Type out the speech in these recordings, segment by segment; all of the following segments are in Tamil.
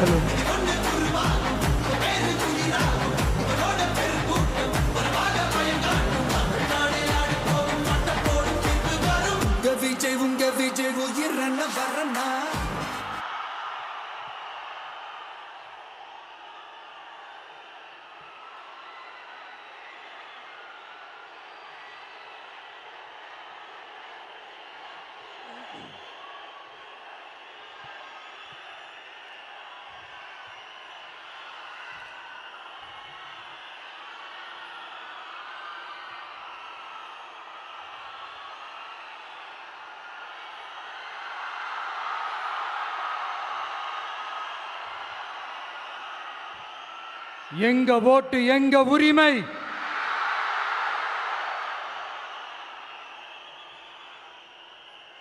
மக்களும். உங்க விஜய் உயிர் வரனா எங்க ஓட்டு எங்க உரிமை.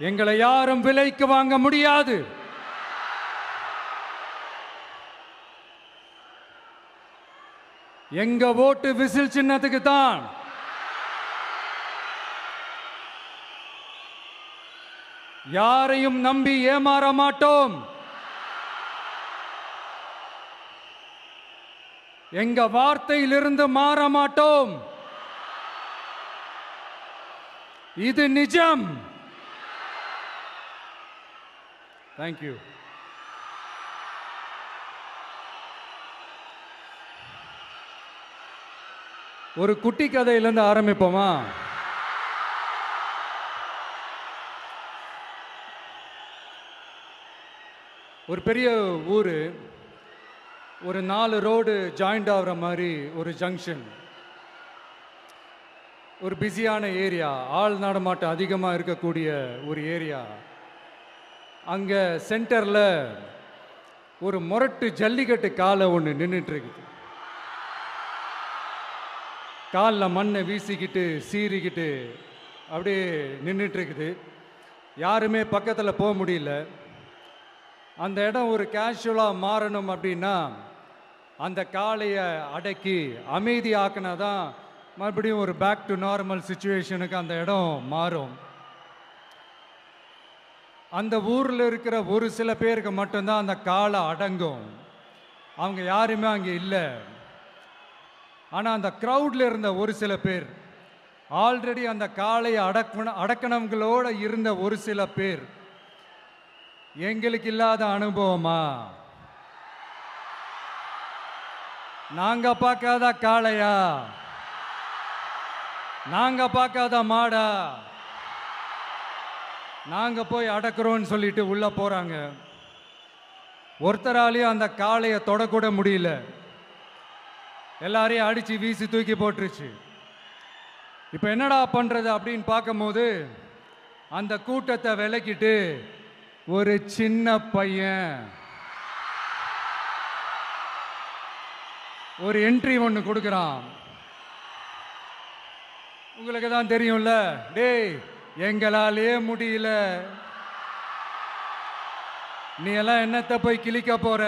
எங்களை யாரும் விலைக்கு வாங்க முடியாது. எங்க ஓட்டு விசில் சின்னத்துக்கு தான். யாரையும் நம்பி ஏமாற மாட்டோம். எங்க வார்த்தையிலிருந்து மாற மாட்டோம். இது நிஜம். தேங்க்யூ. ஒரு குட்டி கதையிலிருந்து ஆரம்பிப்போமா? ஒரு பெரிய ஊரு, ஒரு 4 ரோடு ஜாயிண்ட் ஆகிற மாதிரி ஒரு ஜங்ஷன், ஒரு பிஸியான ஏரியா, ஆள் நடமாட்டம் அதிகமாக இருக்கக்கூடிய ஒரு ஏரியா. அங்கே சென்டரில் ஒரு முரட்டு ஜல்லிக்கட்டு காலை ஒன்று நின்றுட்டுருக்குது. காலில் மண்ணை வீசிக்கிட்டு சீறிக்கிட்டு அப்படியே நின்றுட்டுருக்குது. யாருமே பக்கத்தில் போக முடியல. அந்த இடம் ஒரு கேஷுவலாக மாறணும் அப்படின்னா அந்த காளையை அடக்கி அமைதியாக்கினா தான் மறுபடியும் ஒரு பேக் டு நார்மல் சுச்சுவேஷனுக்கு அந்த இடம் மாறும். அந்த ஊரில் இருக்கிற ஒரு சில பேருக்கு மட்டும்தான் அந்த காளை அடங்கும். அவங்க யாருமே அங்கே இல்லை. ஆனால் அந்த க்ரௌடில் இருந்த ஒரு சில பேர், ஆல்ரெடி அந்த காளையை அடக்கணங்களோடு இருந்த ஒரு சில பேர், எங்களுக்கு இல்லாத அனுபவமா? நாங்க பார்க்காத காளையா? நாங்க பார்க்காத மாடா? நாங்க போய் அடக்குறோம்னு சொல்லிட்டு உள்ள போறாங்க. ஒருத்தராலையும் அந்த காளையை தொடக்கூட முடியல. எல்லாரையும் அடிச்சு வீசி தூக்கி போட்டுருச்சு. இப்போ என்னடா பண்றது அப்படின்னு பார்க்கும்போது அந்த கூட்டத்தை விலக்கிட்டு ஒரு சின்ன பையன் ஒரு என்ட்ரி ஒன்று கொடுக்குறான். உங்களுக்கு தான் தெரியும்ல, டேய் எங்களாலே முடியல, நீ எல்லாம் என்னத்தை போய் கிழிக்க போற?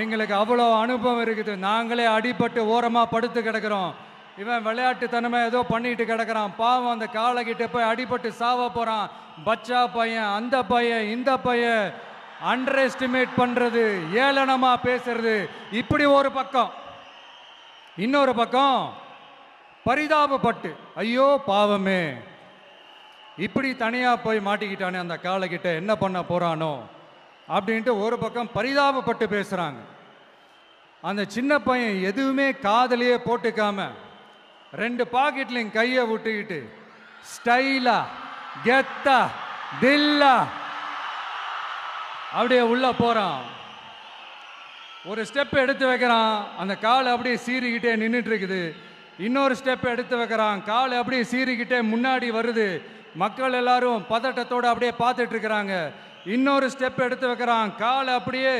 எங்களுக்கு அவ்வளோ அனுபவம் இருக்குது, நாங்களே அடிபட்டு ஓரமாக படுத்து கிடக்கிறோம். இவன் விளையாட்டுத்தனமா ஏதோ பண்ணிட்டு கிடக்கிறான், பாவம் அந்த காளைகிட்ட போய் அடிபட்டு சாவ போறான். பச்சா பையன், அந்த பையன், இந்த பையன், அண்டர் எஸ்டிமேட் பண்றது, ஏளனமா பேசுறது, இப்படி ஒரு பக்கம். இன்னொரு பக்கம் பரிதாபப்பட்டு, ஐயோ பாவமே, இப்படி தனியா போய் மாட்டிக்கிட்டானே அந்த காளைகிட்ட, என்ன பண்ண போறானோ அப்படின்ட்டு ஒரு பக்கம் பரிதாபப்பட்டு பேசுறாங்க. அந்த சின்ன பையன் எதுவுமே காதலையே போட்டுக்காம 2 பாக்கெட்லையும் கையை விட்டுக்கிட்டு ஸ்டைலா கெத்தா தில்லா அப்படியே உள்ள போறான். ஒரு ஸ்டெப் எடுத்து வைக்கிறான், அந்த காலை அப்படியே சீறிக்கிட்டே நின்றுட்டு இருக்குது. இன்னொரு ஸ்டெப் எடுத்து வைக்கிறான், காலை அப்படியே சீறிக்கிட்டே முன்னாடி வருது. மக்கள் எல்லாரும் பதட்டத்தோடு அப்படியே பார்த்துட்டு இருக்கிறாங்க. இன்னொரு ஸ்டெப் எடுத்து வைக்கிறான், காலை அப்படியே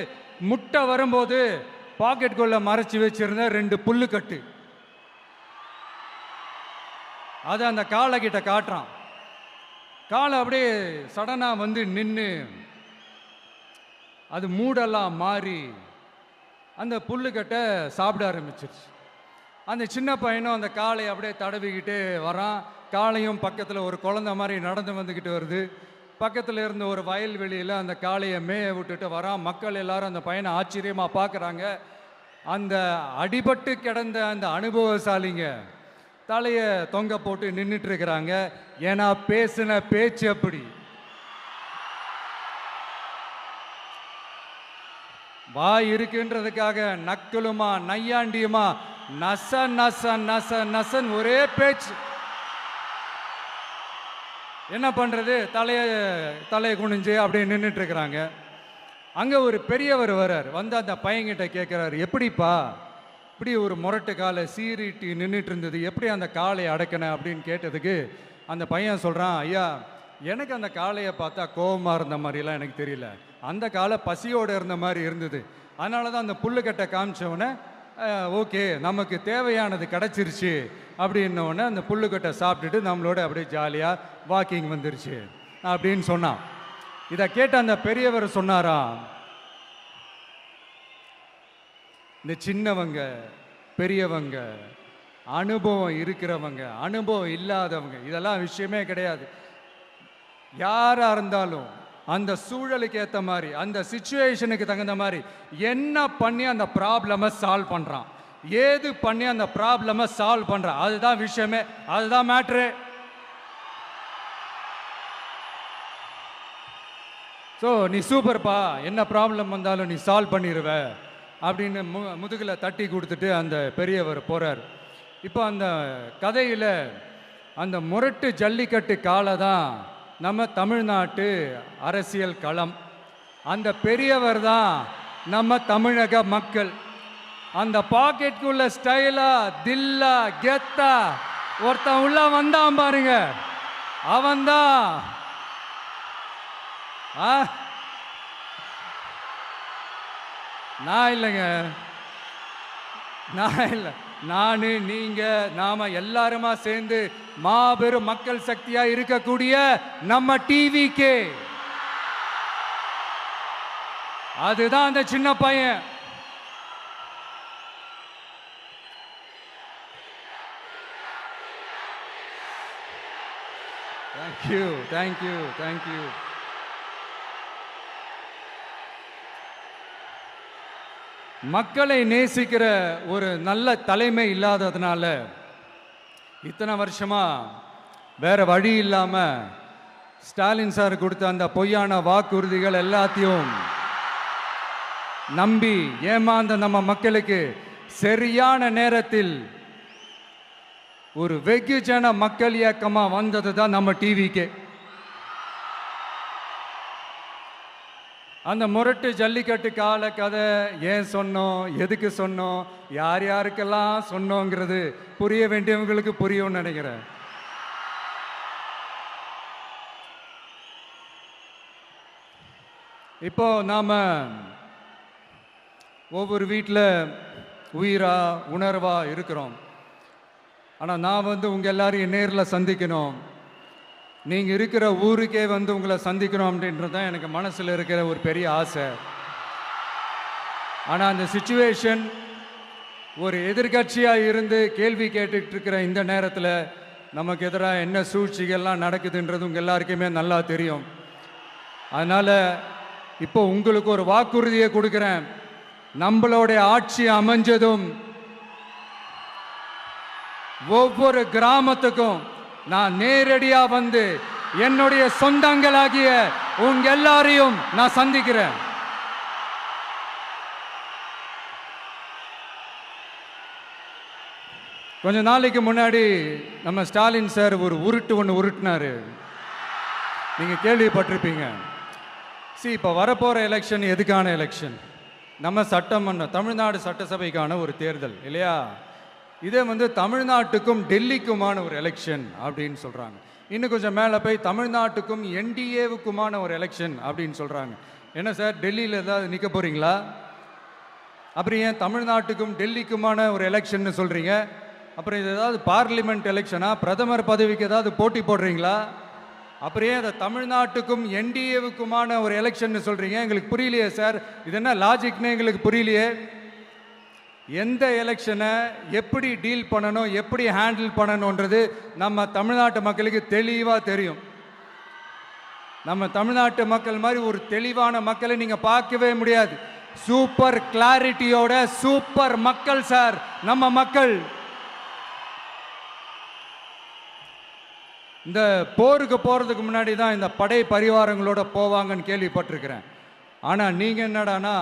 முட்டை வரும்போது பாக்கெட்டுக்குள்ள மறைச்சி வச்சிருந்த 2 புல்லுக்கட்டு அதை அந்த காலை கிட்ட காட்டுறான். காலை அப்படியே சடனா வந்து நின்று அது மூடெல்லாம் மாறி அந்த புல்லுக்கட்டை சாப்பிட ஆரம்பிச்சிருச்சு. அந்த சின்ன பையனும் அந்த காளையை அப்படியே தடவிக்கிட்டு வரான். காளையும் பக்கத்தில் ஒரு குழந்தை மாதிரி நடந்து வந்துக்கிட்டு வருது. பக்கத்தில் இருந்த ஒரு வயல்வெளியில் அந்த காளையை மேய விட்டுட்டு வரான். மக்கள் எல்லாரும் அந்த பையனை ஆச்சரியமாக பார்க்குறாங்க. அந்த அடிபட்டு கிடந்த அந்த அனுபவசாலிங்க தலையை தொங்க போட்டு நின்றுட்டு இருக்கிறாங்க. ஏன்னா பேசின பேச்சு அப்படி. வாய் இருக்குன்றதுக்காக நக்கலுமா நையாண்டியுமா நச நச நச நசன் ஒரே பேச்சு. என்ன பண்றது, தலையை குனிஞ்சு அப்படியே நின்றுட்டு இருக்கிறாங்க. அங்கே ஒரு பெரியவர் வர்றார். வந்து அந்த பையன்கிட்ட கேட்குறாரு, எப்படிப்பா இப்படி ஒரு முரட்டு காலை சீறிட்டு நின்றுட்டு இருந்தது, எப்படி அந்த காளையை அடக்கின அப்படின்னு கேட்டதுக்கு அந்த பையன் சொல்கிறான், ஐயா எனக்கு அந்த காளையை பார்த்தா கோபமாக இருந்த மாதிரிலாம் எனக்கு தெரியல, அந்த காலை பசியோடு இருந்த மாதிரி இருந்தது. அதனால தான் அந்த புல்லுக்கட்டை காமிச்சவொடனே ஓகே நமக்கு தேவையானது கிடச்சிருச்சு அப்படின்னோடனே அந்த புல்லுக்கட்டை சாப்பிட்டுட்டு நம்மளோட அப்படியே ஜாலியாக வாக்கிங் வந்துருச்சு அப்படின்னு சொன்னான். இதை கேட்ட அந்த பெரியவர் சொன்னாரா, இந்த சின்னவங்க பெரியவங்க அனுபவம் இருக்கிறவங்க அனுபவம் இல்லாதவங்க இதெல்லாம் விஷயமே கிடையாது. யாரா இருந்தாலும் அந்த சூழலுக்கு ஏற்ற மாதிரி அந்த சிச்சுவேஷனுக்கு தகுந்த மாதிரி என்ன பண்ணி அந்த ப்ராப்ளமை சால்வ் பண்ணுறான், ஏது பண்ணி அந்த ப்ராப்ளமை சால்வ் பண்ணுறான், அதுதான் விஷயமே, அதுதான் மேட்ரு. ஸோ நீ சூப்பர்ப்பா, என்ன ப்ராப்ளம் வந்தாலும் நீ சால்வ் பண்ணிடுவ அப்படின்னு முதுகில் தட்டி கொடுத்துட்டு அந்த பெரியவர் போகிறார். இப்போ அந்த கதையில் அந்த முரட்டு ஜல்லிக்கட்டு காலை தான் நம்ம தமிழ்நாட்டு அரசியல் களம். அந்த பெரியவர் தான் நம்ம தமிழக மக்கள். அந்த பாக்கெட்டுக்குள்ள ஸ்டைலா தில்லா கெத்தா ஒருத்தன் உள்ள வந்தான் பாருங்க, அவன்தான் நான் இல்லைங்க, நான் இல்லை, நானு நீங்க நாம எல்லாருமா சேர்ந்து மாபெரும் மக்கள் சக்தியா இருக்கக்கூடிய நம்ம டிவிகே, அதுதான் அந்த சின்ன பையன். Thank you thank you thank you. மக்களை நேசிக்கிற ஒரு நல்ல தலைமை இல்லாததுனால இத்தனை வருஷமா வேற வழி இல்லாம ஸ்டாலின் சார் கொடுத்த அந்த பொய்யான வாக்குறுதிகள் எல்லாத்தையும் நம்பி ஏமாந்த நம்ம மக்களுக்கு சரியான நேரத்தில் ஒரு வெகுஜன மக்கள் இயக்கமா வந்தது தான் நம்ம டிவிக்கு. அந்த முரட்டு ஜல்லிக்கட்டு கால கதை ஏன் சொன்னோம், எதுக்கு சொன்னோம், யார் யாருக்கெல்லாம் சொன்னோங்கிறது புரிய வேண்டியவங்களுக்கு புரியும்னு நினைக்கிறேன். இப்போ நாம ஒவ்வொரு வீட்டில் உயிரா உணர்வா இருக்கிறோம். ஆனால் நான் உங்கள் எல்லாரையும் நேரில் சந்திக்கணும், நீங்கள் இருக்கிற ஊருக்கே உங்களை சந்திக்கணும் அப்படின்றது தான் எனக்கு மனசில் இருக்கிற ஒரு பெரிய ஆசை. ஆனால் அந்த சிச்சுவேஷன் ஒரு எதிர்கட்சியாக இருந்து கேள்வி கேட்டுக்கிட்டு இருக்கிற இந்த நேரத்தில் நமக்கு எதிராக என்ன சூழ்ச்சிகள்லாம் நடக்குதுன்றது உங்கள் எல்லாருக்குமே நல்லா தெரியும். அதனால் இப்போ உங்களுக்கு ஒரு வாக்குறுதியை கொடுக்குறேன், நம்மளுடைய ஆட்சி அமைஞ்சதும் ஒவ்வொரு கிராமத்துக்கும் நான் நேரடியா வந்து என்னுடைய சொந்தங்களாகிய உங்க எல்லாரையும் நான் சந்திக்கிறேன். கொஞ்ச நாளைக்கு முன்னாடி நம்ம ஸ்டாலின் சார் ஒரு ஒன்று உருட்டினாரு, நீங்க கேள்விப்பட்டிருப்பீங்க. இப்போ வரப்போற எலெக்ஷன் எதுக்கான எலெக்ஷன்? நம்ம சட்டமன்ற தமிழ்நாடு சட்டசபைக்கான ஒரு தேர்தல் இல்லையா? இதே தமிழ்நாட்டுக்கும் டெல்லிக்குமான ஒரு எலெக்ஷன் அப்படின்னு சொல்கிறாங்க. இன்னும் கொஞ்சம் மேலே போய் தமிழ்நாட்டுக்கும் என்டிஏவுக்குமான ஒரு எலெக்ஷன் அப்படின்னு சொல்கிறாங்க. என்ன சார், டெல்லியில் ஏதாவது நிற்க போகிறீங்களா? அப்புறம் ஏன் தமிழ்நாட்டுக்கும் டெல்லிக்குமான ஒரு எலெக்ஷன் சொல்கிறீங்க? அப்புறம் இது ஏதாவது பார்லிமெண்ட் எலெக்ஷனா, பிரதமர் பதவிக்கு ஏதாவது போட்டி போடுறீங்களா? அப்புறம் ஏன் அதை தமிழ்நாட்டுக்கும் என்டிஏவுக்குமான ஒரு எலெக்ஷன் சொல்கிறீங்க? எங்களுக்கு புரியலையே சார், இது என்ன லாஜிக்னு எங்களுக்கு புரியலையே. எந்த எலெக்ஷனை எப்படி டீல் பண்ணணும், எப்படி ஹேண்டில் பண்ணணுன்றது நம்ம தமிழ்நாட்டு மக்களுக்கு தெளிவாக தெரியும். நம்ம தமிழ்நாட்டு மக்கள் மாதிரி ஒரு தெளிவான மக்களை நீங்க பார்க்கவே முடியாது. சூப்பர் கிளாரிட்டியோட சூப்பர் மக்கள் சார் நம்ம மக்கள். இந்த போருக்கு போறதுக்கு முன்னாடி தான் இந்த படை பரிவாரங்களோட போவாங்கன்னு கேள்விப்பட்டிருக்கிறேன். ஆனா நீங்க என்னடானா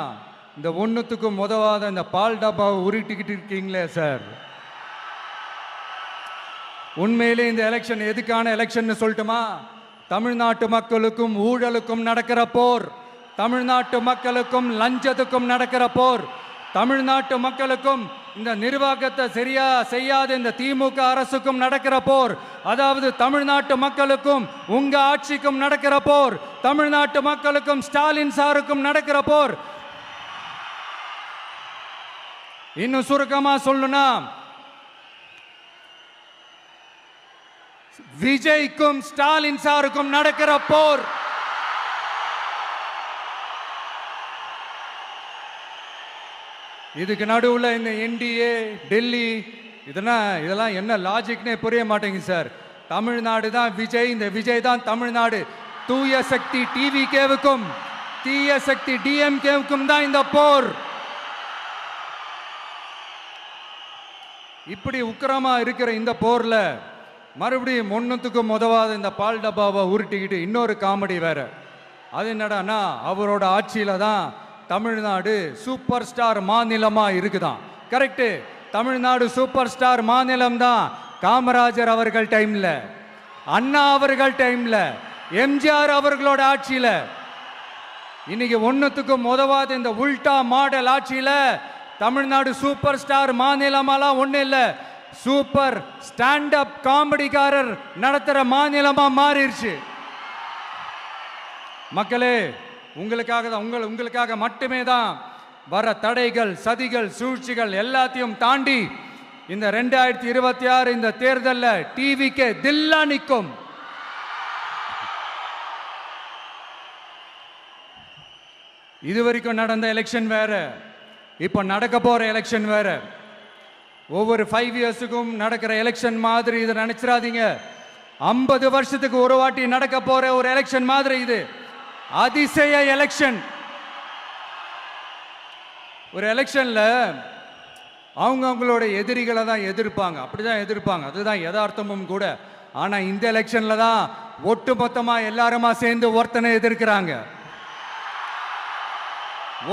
இந்த ஒன்றுத்துக்கும் உதவாத இந்த பால் டப்பாவை உருட்டிக்கிட்டு இருக்கீங்களே சார். உண்மையிலே இந்த எலெக்ஷன் எதுக்கான எலெக்ஷன் சொல்லட்டுமா? தமிழ்நாட்டு மக்களுக்கும் ஊழலுக்கும் நடக்கிற போர், தமிழ்நாட்டு மக்களுக்கும் லஞ்சத்துக்கும் நடக்கிற போர், தமிழ்நாட்டு மக்களுக்கும் இந்த நிர்வாகத்தை சரியா செய்யாத இந்த திமுக அரசுக்கும் நடக்கிற போர், அதாவது தமிழ்நாட்டு மக்களுக்கும் உங்க ஆட்சிக்கும் நடக்கிற போர், தமிழ்நாட்டு மக்களுக்கும் ஸ்டாலின் சாருக்கும் நடக்கிற போர். இன்னும் சுருக்கமா சொல்லணும்னா விஜய்க்கும் ஸ்டாலின் சாருக்கும் நடக்கிற போர். இதுக்கு நடுவுல இந்த என்டிஏ டெல்லி இதெல்லாம் என்ன லாஜிக்னே புரிய மாட்டேங்குது சார். தமிழ்நாடு தான் விஜய், இந்த விஜய் தான் தமிழ்நாடு. தூய சக்தி டிவிகேவுக்கும் தீய சக்தி டிஎம்கேவுக்கும் தான் இந்த போர். இப்படி உக்கிரமா இருக்கிற இந்த போர்ல மறுபடியும் ஒன்றுத்துக்கும் உதவாத இந்த பால் டப்பாவை உருட்டிக்கிட்டு இன்னொரு காமெடி வேற. அது என்னடானா அவரோட ஆட்சியில தான் தமிழ்நாடு சூப்பர் ஸ்டார் மாநிலமா இருக்குதான். கரெக்டு, தமிழ்நாடு சூப்பர் ஸ்டார் மாநிலம் தான். காமராஜர் அவர்கள் டைம்ல, அண்ணா அவர்கள் டைம்ல, எம்ஜிஆர் அவர்களோட ஆட்சியில. இன்னைக்கு ஒன்றுத்துக்கும் உதவாத இந்த உல்டா மாடல் ஆட்சியில தமிழ்நாடு சூப்பர் ஸ்டார் மாநிலமாலாம் ஒண்ணு இல்ல, சூப்பர் ஸ்டாண்ட் அப் காமெடிக்காரர் நடத்துற மாநிலமா மாறிடுச்சு. மக்களே, உங்களுக்காக மட்டுமே தான் வர தடைகள், சதிகள், சூழ்ச்சிகள் எல்லாத்தையும் தாண்டி இந்த 2026 இந்த தேர்தலில் டிவிக்கு தில்லா நிற்கும். இதுவரைக்கும் நடந்த எலெக்ஷன் வேற, இப்ப நடக்க போற எலெக்ஷன் வேற. ஒவ்வொரு 5 இயர்ஸுக்கும் நடக்கிற எலெக்ஷன் மாதிரி இதை நினைச்சிடாதீங்க. 50 வருஷத்துக்கு ஒரு வாட்டி நடக்க போற ஒரு எலெக்ஷன் மாதிரி இது. அதிசய எலெக்ஷன். ஒரு எலெக்ஷன்ல அவங்களோட எதிரிகளை தான் எதிர்ப்பாங்க, அப்படிதான் எதிர்ப்பாங்க, அதுதான் யதார்த்தமும் கூட. ஆனா இந்த எலெக்ஷன்ல தான் ஒட்டுமொத்தமா எல்லாருமா சேர்ந்து ஒருத்தனை எதிர்க்கிறாங்க.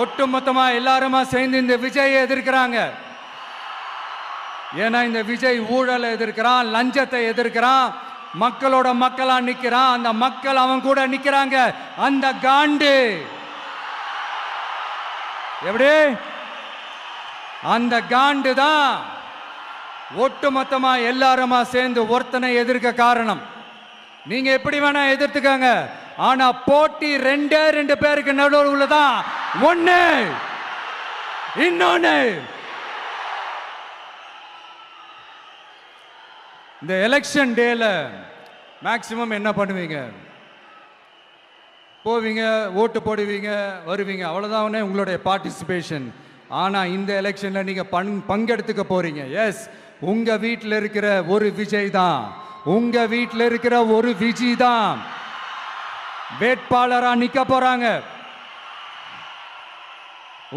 ஒட்டுமொத்தமா எல்லாருமா சேர்ந்து இந்த விஜயை எதிர்க்கிறாங்க. ஏன்னா இந்த விஜய் ஊழலை எதிர்க்கிறான், லஞ்சத்தை எதிர்க்கிறான், மக்களோட மக்களா நிக்கிறான். அந்த மக்கள் அவன் கூட நிக்கிறாங்க. அந்த காண்டு எப்படி? அந்த காண்டு தான் ஒட்டுமொத்தமா எல்லாருமா சேர்ந்து ஒருத்தனை எதிர்க்க காரணம். நீங்க எப்படி வேணா எதிர்த்துக்காங்க, ஆனா போட்டி ரெண்டு பேருக்கு நடுவுல தான். ஒண்ணு இன்னொன்னு. இந்த எலெக்ஷன் டேல மேக்சிமம் என்ன பண்ணுவீங்க? போவீங்க, ஓட்டு போடுவீங்க, வருவீங்க, அவ்வளவுதான் உங்களுடைய பார்ட்டிசிபேஷன். ஆனா இந்த எலெக்ஷன்ல நீங்க பங்கெடுத்துக்க போறீங்க. எஸ், உங்க வீட்டில் இருக்கிற ஒரு விஜய் தான், உங்க வீட்டில் இருக்கிற ஒரு விஜய் தான் வேட்பாளரா நிக்க போறாங்க.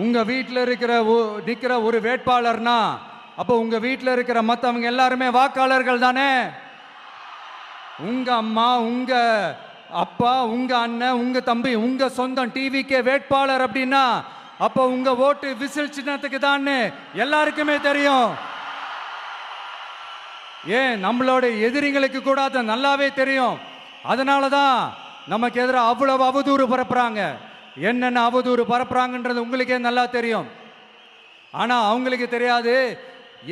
உங்க வீட்டில் நிக்கிற ஒரு வேட்பாளர்னா அப்போ உங்க வீட்டில் இருக்கிற மற்றவங்க எல்லாருமே வாக்காளர்கள் தானே. உங்க அம்மா, உங்க அப்பா, உங்க அண்ணன், உங்க தம்பி, உங்க சொந்தம் டிவிக்கே வேட்பாளர் அப்படின்னா அப்போ உங்க ஓட்டு விசில் சின்னத்துக்கு தான் எல்லாருக்குமே தெரியும். ஏன், நம்மளோட எதிரிகளுக்கு கூட அது நல்லாவே தெரியும். அதனாலதான் நமக்கு எதிராக அவ்வளவு அவதூறு பரப்புறாங்க. என்னென்ன அவதூறு பரப்புறாங்கன்றது உங்களுக்கே நல்லா தெரியும். ஆனா அவங்களுக்கு தெரியாது,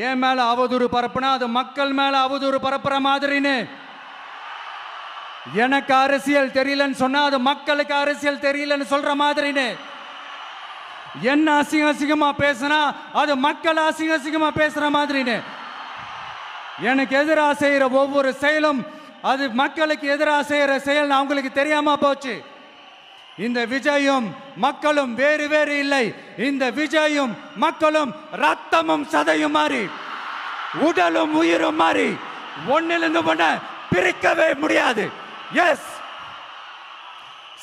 ஏன் மேல அவதூறு பரப்புனா அது மக்கள் மேல அவதூறு பரப்புற மாதிரின்னு. எனக்கு அரசியல் தெரியலன்னு சொன்னா அது மக்களுக்கு அரசியல் தெரியலன்னு சொல்ற மாதிரின்னு. என்ன அசிங்கமா பேசினா அது மக்கள் அசிங்கமா பேசுற மாதிரின்னு. எனக்கு எதிராக செய்யற ஒவ்வொரு செயலும் அது மக்களுக்கு எதிராக செய்யற செயல் அவங்களுக்கு தெரியாம போச்சு. இந்த விஜயும் மக்களும் வேறு வேறு இல்லை. இந்த விஜயும் மக்களும் ரத்தமும் சதையும் மாறி, உடலும் உயிரும் மாறி, ஒன்னிலிருந்து ஒண்ண பிரிக்கவே முடியாது. எஸ்,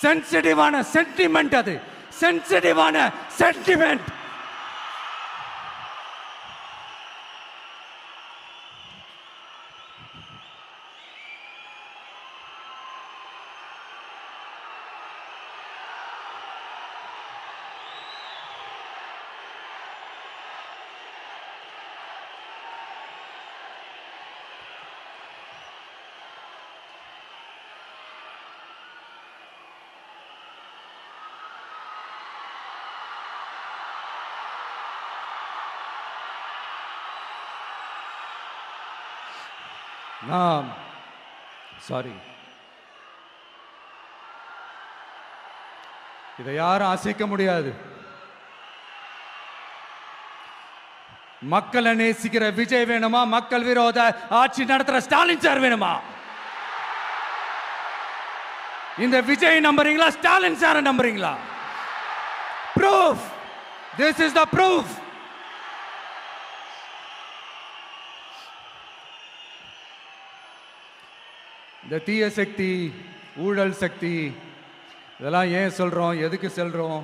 சென்சிட்டிவான சென்டிமெண்ட், அது சென்சிட்டிவான சென்டிமெண்ட். சாரி, இதை யாரும் அசைக்க முடியாது. மக்களை நேசிக்கிற விஜய் வேணுமா, மக்கள் விரோத ஆட்சி நடத்துற ஸ்டாலின் சார் வேணுமா? இந்த விஜய் நம்புறீங்களா, ஸ்டாலின் சார் நம்புறீங்களா? Proof, this is the proof. இந்த தீய சக்தி, ஊழல் சக்தி, இதெல்லாம் ஏன் சொல்கிறோம், எதுக்கு சொல்கிறோம்,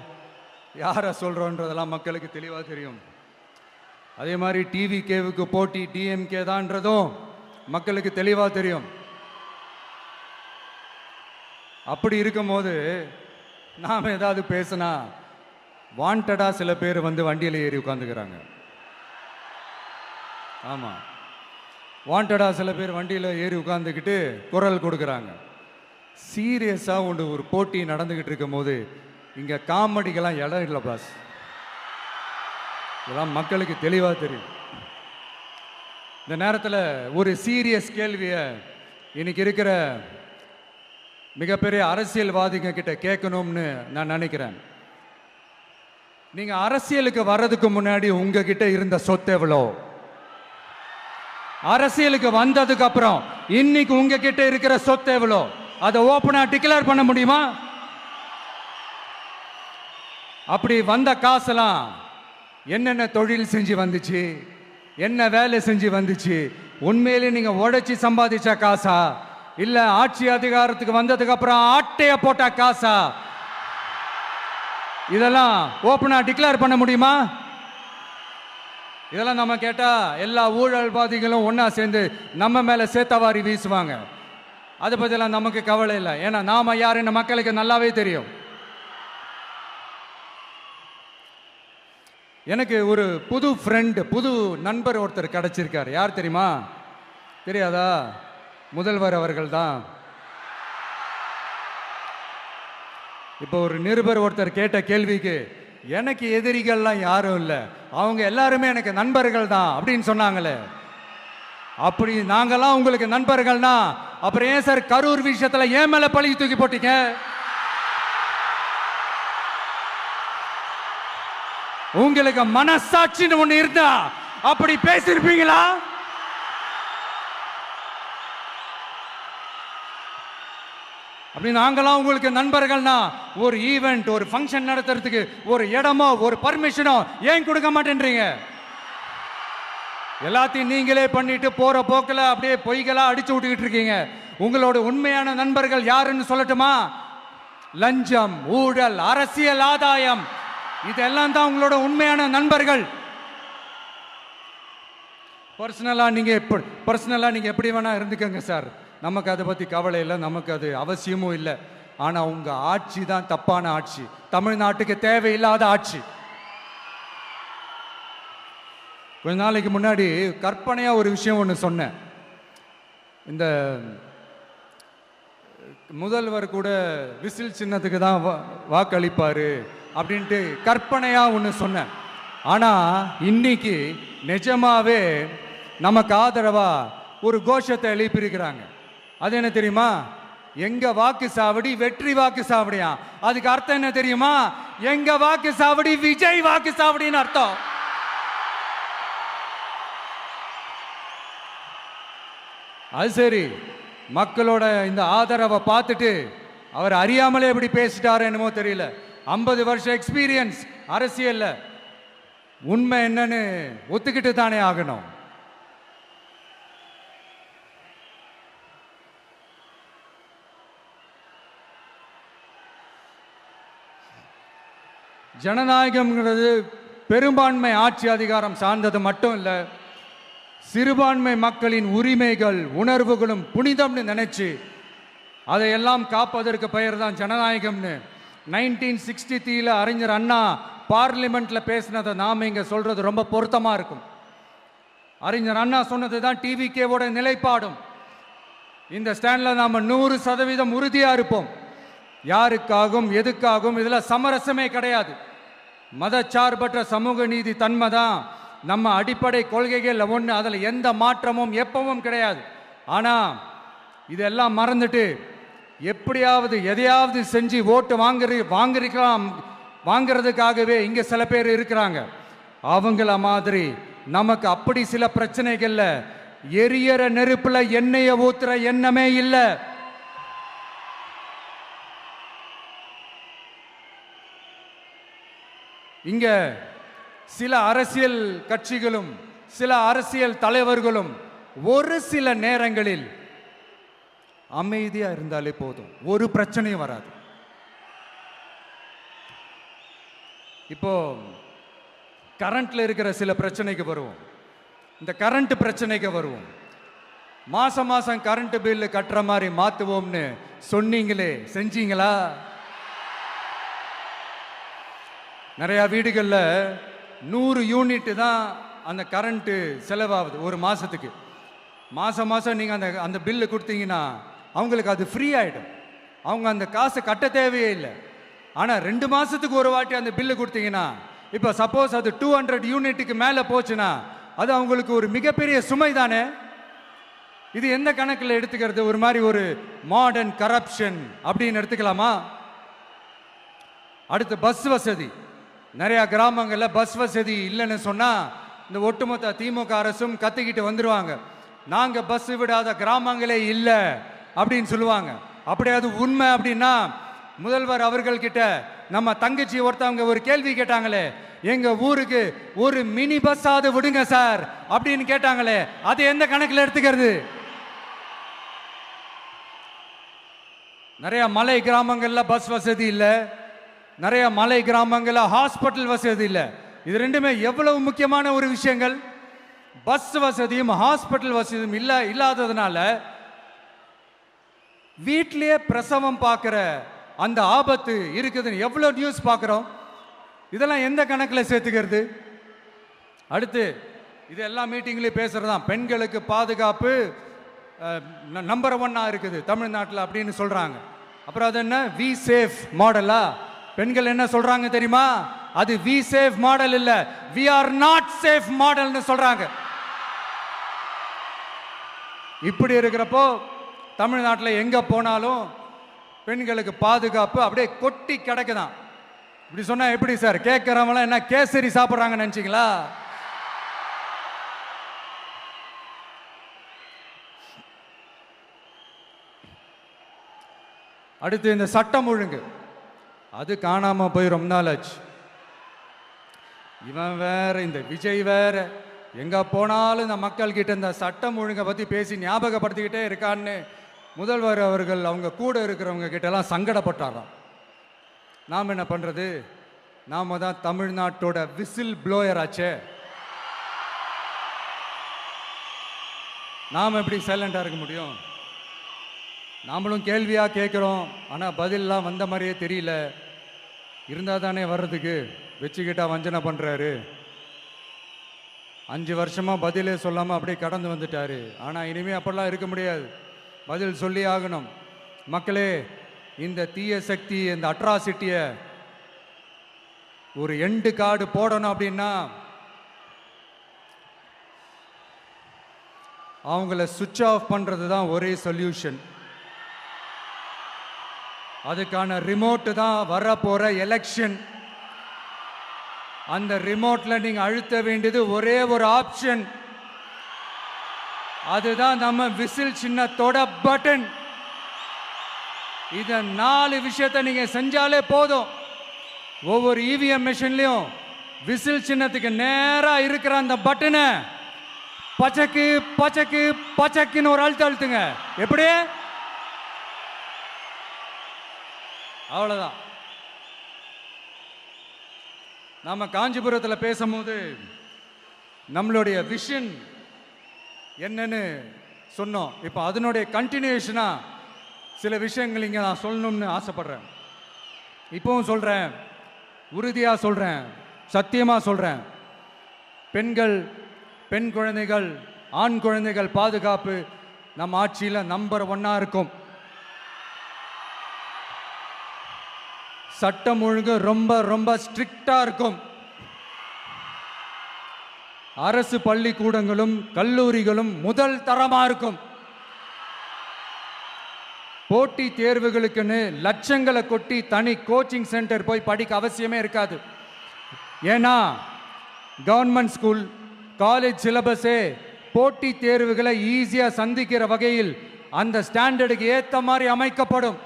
யாரை சொல்கிறோன்றதெல்லாம் மக்களுக்கு தெளிவாக தெரியும். அதே மாதிரி டிவிகேவுக்கு போட்டி டிஎம்கே தான்றதும் மக்களுக்கு தெளிவாக தெரியும். அப்படி இருக்கும்போது நாம் ஏதாவது பேசினா வாண்டடாக சில பேர் வந்து வண்டியில் ஏறி உட்காந்துக்கிறாங்க. ஆமாம், வாண்டடாக சில பேர் வண்டியில் ஏறி உட்காந்துக்கிட்டு குரல் கொடுக்குறாங்க. சீரியஸாக ஒரு போட்டி நடந்துக்கிட்டு இருக்கும் போது இங்கே காமெடிக்கெல்லாம் இடம் இல்லை பாஸ். இதெல்லாம் மக்களுக்கு தெளிவாக தெரியும். இந்த நேரத்தில் ஒரு சீரியஸ் கேள்வியை இன்னைக்கு இருக்கிற மிகப்பெரிய அரசியல்வாதிங்க கிட்ட கேட்கணும்னு நான் நினைக்கிறேன். நீங்கள் அரசியலுக்கு வர்றதுக்கு முன்னாடி உங்ககிட்ட இருந்த சொத்து எவ்வளோ? அரசியலுக்கு வந்ததுக்கு அப்புறம் இன்னைக்கு உங்ககிட்ட இருக்கிற சொத்து எவ்வளோ? அதை ஓப்பனா டிக்ளேர் பண்ண முடியுமா? அப்படி வந்த காசெல்லாம் என்னென்ன தொழில் செஞ்சு வந்துச்சு, என்ன வேலை செஞ்சு வந்துச்சு, உண்மையிலே நீங்க உழைச்சி சம்பாதிச்ச காசா, இல்ல ஆட்சி அதிகாரத்துக்கு வந்ததுக்கு அப்புறம் ஆட்டைய போட்ட காசா? இதெல்லாம் ஓப்பனா டிக்ளேர் பண்ண முடியுமா? இதெல்லாம் நம்ம கேட்டா எல்லா ஊழல்வாதிகளும் ஒன்னா சேர்ந்து நம்ம மேல சேத்தவாரி வீசுவாங்க. அதை பத்திலாம் நமக்கு கவலை இல்லை. ஏன்னா நாம யாருன்னு மக்களுக்கு நல்லாவே தெரியும். எனக்கு ஒரு புது ஃப்ரெண்டு, புது நண்பர் ஒருத்தர் கிடைச்சிருக்காரு. யார் தெரியுமா? தெரியாதா? முதல்வர் அவர்கள் தான். இப்போ ஒரு நிருபர் ஒருத்தர் கேட்ட கேள்விக்கு எனக்கு எதிரிகள்லாம் யாரும் இல்லை, அவங்க எல்லாருமே எனக்கு நண்பர்கள் தான் அப்படின்னு சொன்னாங்களே. அப்படி நாங்கெல்லாம் உங்களுக்கு நண்பர்கள்னா அப்புறம் ஏன் சார் கரூர் விஷயத்துல ஏன் மேல பழி தூக்கி போட்டீங்க? உங்களுக்கு மனசாட்சின்னு ஒண்ணு இருந்தா அப்படி பேசிருப்பீங்களா? அப்படி நாங்களாம் உங்களுக்கு நண்பர்கள்னா ஒரு ஈவெண்ட், ஒரு ஃபங்க்ஷன் நடத்துறதுக்கு ஒரு இடமோ ஒரு பர்மிஷனோ ஏன் கொடுக்க மாட்டேன்றீங்க? எல்லாத்தையும் நீங்களே பண்ணிட்டு போற போக்கில் அப்படியே பொய்களா அடிச்சு விட்டுக்கிட்டு இருக்கீங்க. உங்களோட உண்மையான நண்பர்கள் யாருன்னு சொல்லட்டுமா? லஞ்சம், ஊழல், அரசியல் ஆதாயம், இதெல்லாம் தான் உங்களோட உண்மையான நண்பர்கள். பர்சனலா நீங்க எப்படி வேணா இருந்துக்கங்க சார், நமக்கு அதை பத்தி கவலை இல்லை, நமக்கு அது அவசியமும் இல்லை. ஆனா உங்க ஆட்சி தான் தப்பான ஆட்சி, தமிழ்நாட்டுக்கு தேவையில்லாத ஆட்சி. கொஞ்ச நாளைக்கு முன்னாடி கற்பனையா ஒரு விஷயம் ஒன்று சொன்னேன். இந்த முதல்வர் கூட விசில் சின்னத்துக்கு தான் வாக்களிப்பாரு அப்படின்ட்டு கற்பனையா ஒன்று சொன்னேன். ஆனா இன்னைக்கு நிஜமாவே நமக்கு ஆதரவா ஒரு கோஷத்தை எழுப்பியிருக்கிறாங்க. அது என்ன தெரியுமா? எங்க வாக்கு சாவடி வெற்றி வாக்கு சாவடியா. அதுக்கு அர்த்தம் என்ன தெரியுமா? எங்க வாக்கு சாவடி விஜய் வாக்கு சாவடின்னு அர்த்தம். அது சரி, மக்களோட இந்த ஆதரவை பார்த்துட்டு அவர் அறியாமலே எப்படி பேசிட்டாரு என்னமோ தெரியல. 50 வருஷம் எக்ஸ்பீரியன்ஸ் அரசியல்ல, உண்மை என்னன்னு ஒத்துக்கிட்டு தானே ஆகணும். ஜனநாயகம்ங்கிறது பெரும்பான்மை ஆட்சி அதிகாரம் சார்ந்தது மட்டும் இல்லை, சிறுபான்மை மக்களின் உரிமைகள் உணர்வுகளும் புனிதம்னு நினைச்சு அதையெல்லாம் காப்பதற்கு பெயர் தான் ஜனநாயகம்னு 1963 அறிஞர் அண்ணா பார்லிமெண்ட்ல பேசினதை நாம இங்க சொல்றது ரொம்ப பொருத்தமா இருக்கும். அறிஞர் அண்ணா சொன்னது தான் டிவிகேவோட நிலைப்பாடும். இந்த ஸ்டாண்ட்ல நாம 100% உறுதியா இருப்போம். யாருக்காகவும் எதுக்காகவும் இதுல சமரசமே கிடையாது. மதச்சார்பற்ற சமூக நீதி தன்மை தான் நம்ம அடிப்படை கொள்கைகள் ஒன்று. அதில் எந்த மாற்றமும் எப்பவும் கிடையாது. ஆனால் இதெல்லாம் மறந்துட்டு எப்படியாவது எதையாவது செஞ்சு ஓட்டு வாங்குறதுக்காகவே இங்கே சில பேர் இருக்கிறாங்க. அவங்கள மாதிரி நமக்கு அப்படி சில பிரச்சனைகள்ல எரியற நெருப்புல எண்ணெயை ஊத்துற எண்ணமே இல்லை. இங்க சில அரசியல் கட்சிகளும் சில அரசியல் தலைவர்களும் ஒரு சில நேரங்களில் அமைதியா இருந்தாலே போதும், ஒரு பிரச்சனையும் வராது. இப்போ கரண்ட்ல இருக்கிற சில பிரச்சனைக்கு வருவோம். இந்த கரண்ட் பிரச்சனைக்கு வருவோம். மாசம் மாசம் கரண்ட் பில்லு கட்டுற மாதிரி மாத்துவோம்னு சொன்னீங்களே, செஞ்சீங்களா? நிறைய வீடுகளில் 100 யூனிட் தான் அந்த கரண்ட்டு செலவாகுது ஒரு மாதத்துக்கு. மாதம் மாதம் நீங்கள் அந்த பில்லு கொடுத்தீங்கன்னா அவங்களுக்கு அது ஃப்ரீ ஆகிடும். அவங்க அந்த காசு கட்ட தேவையே இல்லை. ஆனால் 2 மாதத்துக்கு ஒரு வாட்டி அந்த பில்லு கொடுத்தீங்கன்னா, இப்போ சப்போஸ் அது 200 யூனிட்டுக்கு மேலே போச்சுன்னா அது அவங்களுக்கு ஒரு மிகப்பெரிய சுமை தானே. இது எந்த கணக்கில் எடுத்துக்கிறது? ஒரு மாதிரி ஒரு மாடர்ன் கரப்ஷன் அப்படின்னு எடுத்துக்கலாமா? அடுத்து பஸ் வசதி. நிறைய கிராமங்களில் பஸ் வசதி இல்லைன்னு சொன்னால் இந்த ஒட்டுமொத்த திமுக அரசும் கத்திக்கிட்டு வந்துடுவாங்க. நாங்கள் பஸ் விடாத கிராமங்களே இல்லை அப்படின்னு சொல்லுவாங்க. அப்படியாவது உண்மை அப்படின்னா முதல்வர் அவர்கள்கிட்ட நம்ம தங்கச்சி ஒருத்தவங்க ஒரு கேள்வி கேட்டாங்களே, எங்க ஊருக்கு ஒரு மினி பஸ்ஸாவது விடுங்க சார் அப்படின்னு கேட்டாங்களே, அது எந்த கணக்கில் எடுத்துக்கிறது? நிறைய மலை கிராமங்களில் பஸ் வசதி இல்லை, நிறைய மலை கிராமங்களில் ஹாஸ்பிட்டல் வசதி இல்லை. இது ரெண்டுமே எவ்வளவு முக்கியமான ஒரு விஷயங்கள். பஸ் வசதியும் ஹாஸ்பிட்டல் வசதியும் இல்லாததுனால வீட்டிலேயே பிரசவம் பார்க்குற அந்த ஆபத்து இருக்குதுன்னு எவ்வளோ நியூஸ் பார்க்குறோம். இதெல்லாம் எந்த கணக்கில் சேர்த்துக்கிறது? அடுத்து இது எல்லா மீட்டிங்லேயும் பேசுகிறதான் பெண்களுக்கு பாதுகாப்பு நம்பர் 1 இருக்குது தமிழ்நாட்டில் அப்படின்னு சொல்கிறாங்க. அப்புறம் அது என்ன வி சேஃப் மாடலா? பெண்கள் என்ன சொல்றாங்க தெரியுமா? அது வி சேஃப் மாடல் இல்ல, வி ஆர் நாட் சேஃப் மாடல்னு சொல்றாங்க. இப்படி இருக்கிறப்போ தமிழ்நாட்டில் எங்க போனாலும் பெண்களுக்கு பாதுகாப்பு அப்படியே கொட்டி கிடக்குதான். இப்படி சொன்னா எப்படி சார்? கேட்கறவங்க என்ன கேசரி சாப்பிட்றாங்கன்னு நினைச்சீங்களா? அடுத்து இந்த சட்டம் ஒழுங்கு, அது காணாம போய் ரொம்ப நாள் ஆச்சு. இவன் வேற, இந்த விஜய் வேற, எங்க போனாலும் இந்த மக்கள் கிட்ட இந்த சட்டம் ஒழுங்கை பத்தி பேசி ஞாபகப்படுத்திக்கிட்டே இருக்கான்னு முதல்வர் அவர்கள் அவங்க கூட இருக்கிறவங்க கிட்ட எல்லாம் சங்கடப்பட்டாராம். நாம் என்ன பண்றது? நாம தான் தமிழ்நாட்டோட விசில் ப்ளோயர் ஆச்சே. நாம் எப்படி சைலண்டா இருக்க முடியும்? நாமளும் கேள்வியா கேட்குறோம், ஆனால் பதிலெலாம் வந்த மாதிரியே தெரியல. இருந்தால் தானே வர்றதுக்கு, வச்சுக்கிட்டா வஞ்சனை பண்ணுறாரு. 5 வருஷமாக பதிலே சொல்லாமல் அப்படியே கடந்து வந்துட்டாரு. ஆனால் இனிமேல் அப்படிலாம் இருக்க முடியாது, பதில் சொல்லி ஆகணும். மக்களே, இந்த தீய சக்தி, இந்த அட்ராசிட்டியை ஒரு எண்டு கார்டு போடணும் அப்படின்னா அவங்கள சுவிட்ச் ஆஃப் பண்ணுறது தான் ஒரே சொல்யூஷன். அதுக்கான ரிமோட்டு தான் வரப்போற எலெக்ஷன். அந்த ரிமோட்ல நீங்க அழுத்த வேண்டியது ஒரே ஒரு ஆப்ஷன், அதுதான் நம்ம விசில் சின்னத்தோட பட்டன். இத 4 விஷயத்தை நீங்க செஞ்சாலே போதும். ஒவ்வொரு இவிஎம் மிஷின்லயும் விசில் சின்னத்துக்கு நேரா இருக்கிற அந்த பட்டனை பச்சக்கு பச்சக்கு பச்சக்குன்னு ஒரு அழுத்துங்க. எப்படி? அவ்வளவுதான். நாம காஞ்சிபுரத்தில் பேசும்போது நம்மளுடைய விஷன் என்னன்னு சொன்னோம். இப்போ அதனுடைய கண்டினியூஷனா சில விஷயங்கள் இங்கே நான் சொல்லணும்னு ஆசைப்படுறேன். இப்பவும் சொல்கிறேன், உறுதியாக சொல்கிறேன், சத்தியமாக சொல்கிறேன். பெண்கள், பெண் குழந்தைகள், ஆண் குழந்தைகள் பாதுகாப்பு நம்ம ஆட்சியில் நம்பர் 1 இருக்கும். சட்டம் ஒழுங்கு ரொம்ப ரொம்ப ஸ்ட்ரிக்டா இருக்கும். அரசு பள்ளிக்கூடங்களும் கல்லூரிகளும் முதல் தரமா இருக்கும். போட்டி தேர்வுகளுக்குன்னு லட்சங்களை கொட்டி தனி கோச்சிங் சென்டர் போய் படிக்க அவசியமே இருக்காது. ஏன்னா கவர்மெண்ட் ஸ்கூல், காலேஜ் சிலபஸே போட்டி தேர்வுகளை ஈஸியா சந்திக்கிற வகையில் அந்த ஸ்டாண்டர்டுக்கு ஏற்ற மாதிரி அமைக்கப்படும்.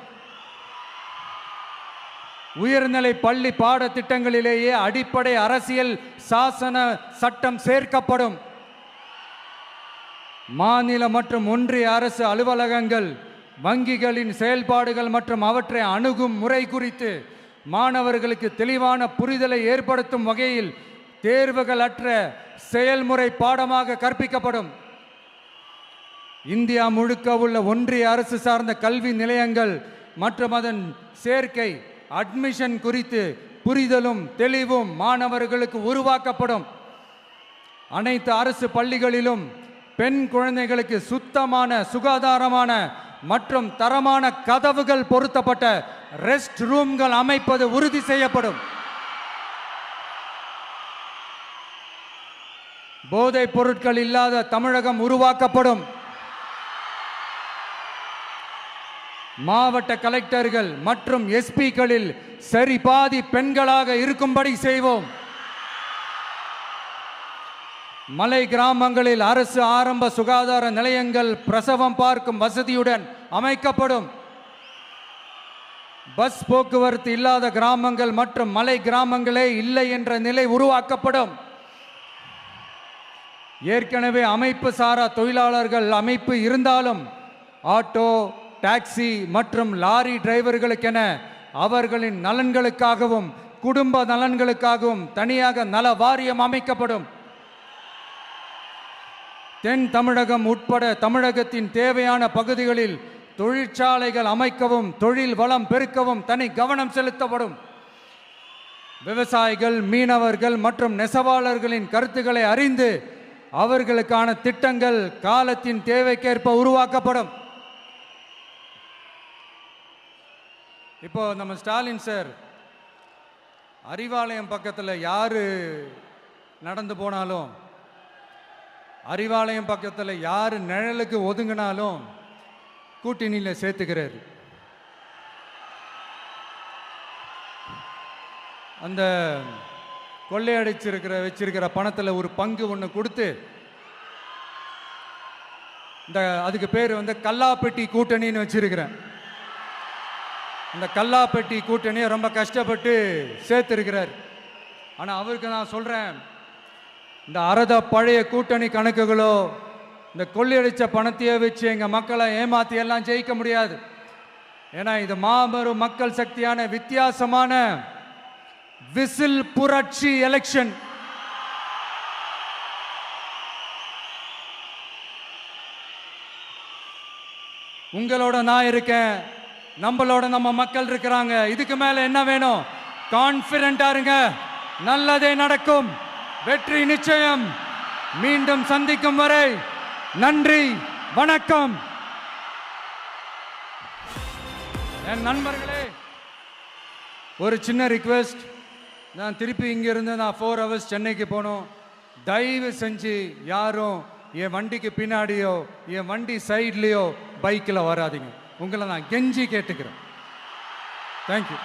உயர்நிலை பள்ளி பாடத்திட்டங்களிலேயே அடிப்படை அரசியல் சாசன சட்டம் சேர்க்கப்படும். மாநில மற்றும் ஒன்றிய அரசு அலுவலகங்கள், வங்கிகளின் செயல்பாடுகள் மற்றும் அவற்றை அணுகும் முறை குறித்து மாணவர்களுக்கு தெளிவான புரிதலை ஏற்படுத்தும் வகையில் தேர்வுகள் அற்ற செயல்முறை பாடமாக கற்பிக்கப்படும். இந்தியா முழுக்க உள்ள ஒன்றிய அரசு சார்ந்த கல்வி நிலையங்கள் மற்றும் அதன் சேர்க்கை அட்மிஷன் குறித்து புரிதலும் தெளிவும் மாணவர்களுக்கு உருவாக்கப்படும். அனைத்து அரசு பள்ளிகளிலும் பெண் குழந்தைகளுக்கு சுத்தமான, சுகாதாரமான மற்றும் தரமான கதவுகள் பொருத்தப்பட்ட ரெஸ்ட் ரூம்கள் அமைப்பது உறுதி செய்யப்படும். போதைப் பொருட்கள் இல்லாத தமிழகம் உருவாக்கப்படும். மாவட்ட கலெக்டர்கள் மற்றும் எஸ்பிக்களில் சரி பாதி பெண்களாக இருக்கும்படி செய்வோம். மலை கிராமங்களில் அரசு ஆரம்ப சுகாதார நிலையங்கள் பிரசவம் பார்க்கும் வசதியுடன் அமைக்கப்படும். பஸ் போக்குவரத்து இல்லாத கிராமங்கள் மற்றும் மலை கிராமங்களே இல்லை என்ற நிலை உருவாக்கப்படும். ஏற்கனவே அமைப்பு சாரா தொழிலாளர்கள் அமைப்பு இருந்தாலும் ஆட்டோ, டாக்ஸி மற்றும் லாரி டிரைவர்களுக்கென அவர்களின் நலன்களுக்காகவும் குடும்ப நலன்களுக்காகவும் தனியாக நல வாரியம் அமைக்கப்படும். தென் தமிழகம் உட்பட தமிழகத்தின் தேவையான பகுதிகளில் தொழிற்சாலைகள் அமைக்கவும் தொழில் வளம் பெருக்கவும் தனி கவனம் செலுத்தப்படும். விவசாயிகள், மீனவர்கள் மற்றும் நெசவாளர்களின் கருத்துக்களை அறிந்து அவர்களுக்கான திட்டங்கள் காலத்தின் தேவைக்கேற்ப உருவாக்கப்படும். இப்போ நம்ம ஸ்டாலின் சார் அறிவாலயம் பக்கத்தில் யாரு நடந்து போனாலும், அறிவாலயம் பக்கத்தில் யாரு நிழலுக்கு ஒதுங்கினாலும் கூட்டணியில் சேர்த்துக்கிறார். அந்த கொள்ளையடிச்சிருக்கிற வச்சிருக்கிற பணத்தில் ஒரு பங்கு ஒன்று கொடுத்து, இந்த அதுக்கு பேர் கல்லாப்பெட்டி கூட்டணின்னு வச்சிருக்கிறேன். அந்த கல்லாப்பெட்டி கூட்டணியை ரொம்ப கஷ்டப்பட்டு சேர்த்திருக்கிறார். ஆனால் அவருக்கு நான் சொல்கிறேன், இந்த அறத பழைய கூட்டணி கணக்குகளோ இந்த கொள்ளையடிச்ச பணத்தையே வச்சு எங்கள் மக்களை ஏமாற்றி எல்லாம் ஜெயிக்க முடியாது. ஏன்னா இது மாபெரும் மக்கள் சக்தியான வித்தியாசமான விசில் புரட்சி எலெக்ஷன். உங்களோட நான் இருக்கேன், நம்மளோட நம்ம மக்கள் இருக்கிறாங்க. இதுக்கு மேல என்ன வேணும்? கான்பிடென்ட்டா இருங்க, நல்லதே நடக்கும், வெற்றி நிச்சயம். மீண்டும் சந்திக்கும் வரை நன்றி, வணக்கம். என் நண்பர்களே, ஒரு சின்ன ரிக்வெஸ்ட். நான் திருப்பி இங்கிருந்து 4 hours சென்னைக்கு போகணும். தயவு செஞ்சு யாரும் என் வண்டிக்கு பின்னாடியோ என் வண்டி சைட்லேயோ பைக்கில் வராதிங்க. உங்களை நான் கெஞ்சி கேட்டுக்கிறேன். தேங்க்யூ.